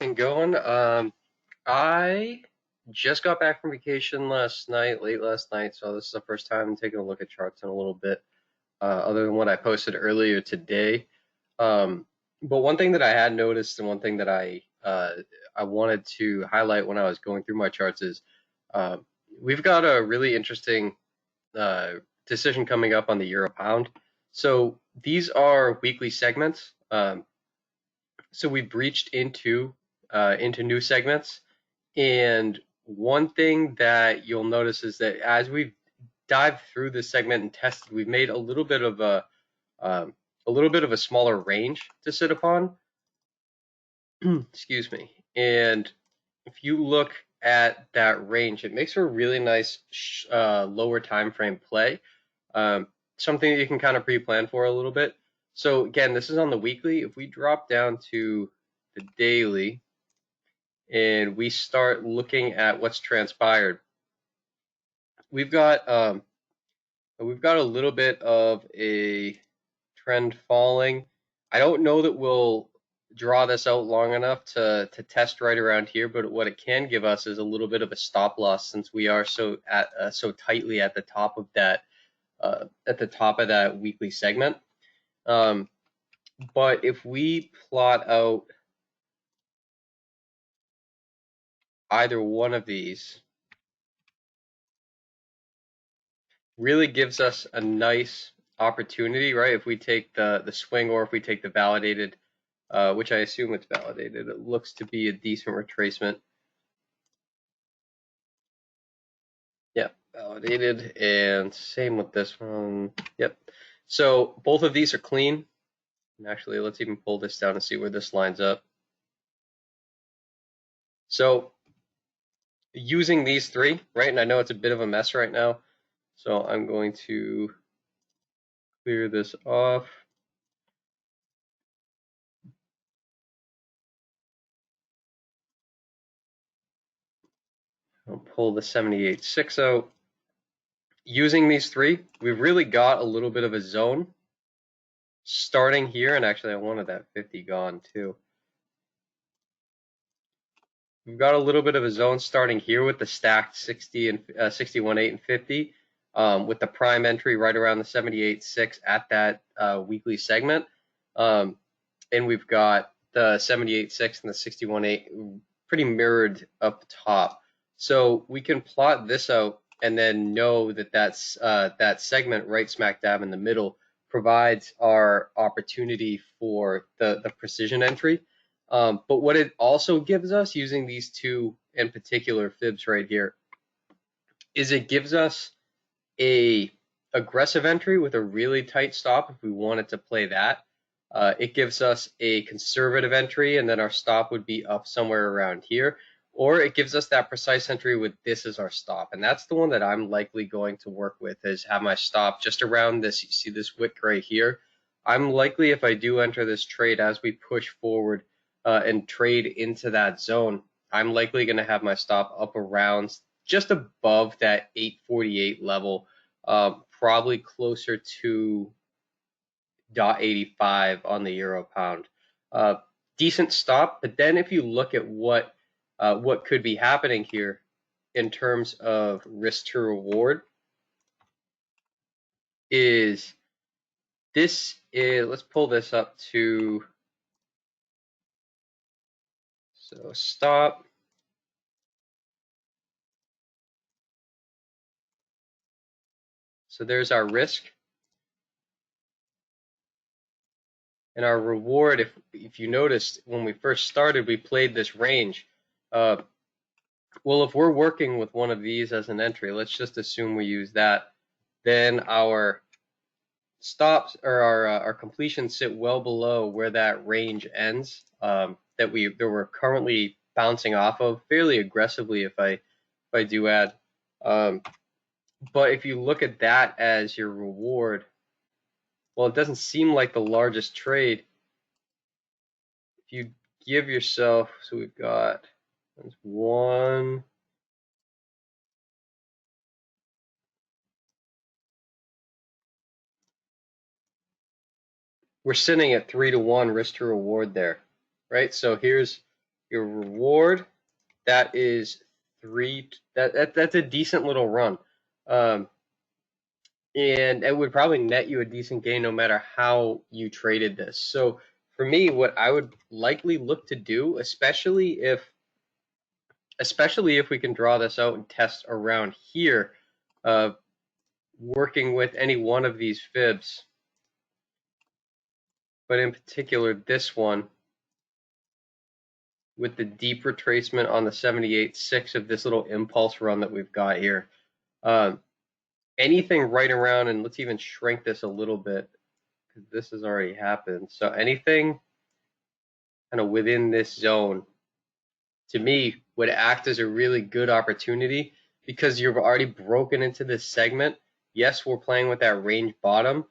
And going. I just got back from vacation last night, late last night, so this is the first time I'm taking a look at charts in a little bit, other than what I posted earlier today. Um, but one thing that I had noticed, and one thing that I wanted to highlight when I was going through my charts is uh, we've got a really interesting uh, decision coming up on the euro pound. So these are weekly segments. So we breached into new segments. And one thing that you'll notice is that as we've dived through this segment and tested, we've made um, a little bit of a smaller range to sit upon. Excuse me. And if you look at that range, it makes for a really nice lower time frame play. Something that you can kind of pre-plan for a little bit. So again, this is on the weekly. If we drop down to the daily and we start looking at what's transpired, we've got um, we've got a little bit of a trend falling. I don't know that we'll draw this out long enough to test right around here, but what it can give us is a little bit of a stop loss since we are so tightly at the top of that weekly segment. Um, but if we plot out either one of these, really gives us a nice opportunity, right? If we take the swing or if we take the validated, which I assume it's validated, it looks to be a decent retracement. Yep, validated, and same with this one. Yep. So both of these are clean. And actually, let's even pull this down and see where this lines up. So using these three, right? And I know it's a bit of a mess right now, so I'm going to clear this off. I'll pull the 78.6 out. Using these three, we've really got a little bit of a zone starting here, and actually I wanted that 50 gone too. We've got a little bit of a zone starting here with the stacked 60 and 61, 8, and 50, with the prime entry right around the 78.6 at that weekly segment. And we've got the 78.6 and the 61.8 pretty mirrored up top. So we can plot this out and then know that that segment right smack dab in the middle provides our opportunity for the precision entry. But what it also gives us, using these two in particular fibs right here, is it gives us a aggressive entry with a really tight stop if we wanted to play that. It gives us a conservative entry, and then our stop would be up somewhere around here. Or it gives us that precise entry with this as our stop. And that's the one that I'm likely going to work with, is have my stop just around this. You see this wick right here? I'm likely, if I do enter this trade as we push forward and trade into that zone, I'm likely going to have my stop up around just above that 848 level, probably closer to 0.85 on the euro pound. Decent stop, but then if you look at what could be happening here in terms of risk to reward, is this is, let's pull this up to, so stop. So there's our risk. And our reward, if you noticed, when we first started, we played this range. Well, if we're working with one of these as an entry, let's just assume we use that, then our stops or our completions sit well below where that range ends, that we're currently bouncing off of fairly aggressively, if I do add. But if you look at that as your reward, well, it doesn't seem like the largest trade. If you give yourself, so we've got one. We're sitting at 3-to-1 risk to reward there, right? So here's your reward, that is that's a decent little run. And it would probably net you a decent gain no matter how you traded this. So for me, what I would likely look to do, especially if we can draw this out and test around here, working with any one of these fibs, but in particular this one with the deep retracement on the 78.6 of this little impulse run that we've got here. Anything right around, and let's even shrink this a little bit because this has already happened. So anything kind of within this zone, to me, would act as a really good opportunity because you've already broken into this segment. Yes, we're playing with that range bottom,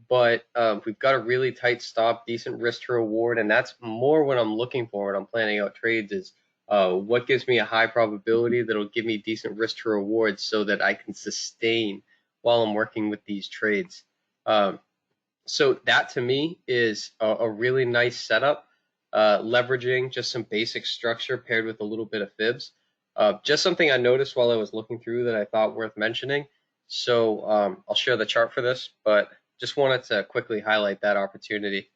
but we've got a really tight stop, decent risk to reward, and that's more what I'm looking for when I'm planning out trades is what gives me a high probability that'll give me decent risk to reward so that I can sustain while I'm working with these trades. So that to me is a really nice setup, leveraging just some basic structure paired with a little bit of fibs. Just something I noticed while I was looking through that I thought worth mentioning. So I'll share the chart for this, but just wanted to quickly highlight that opportunity.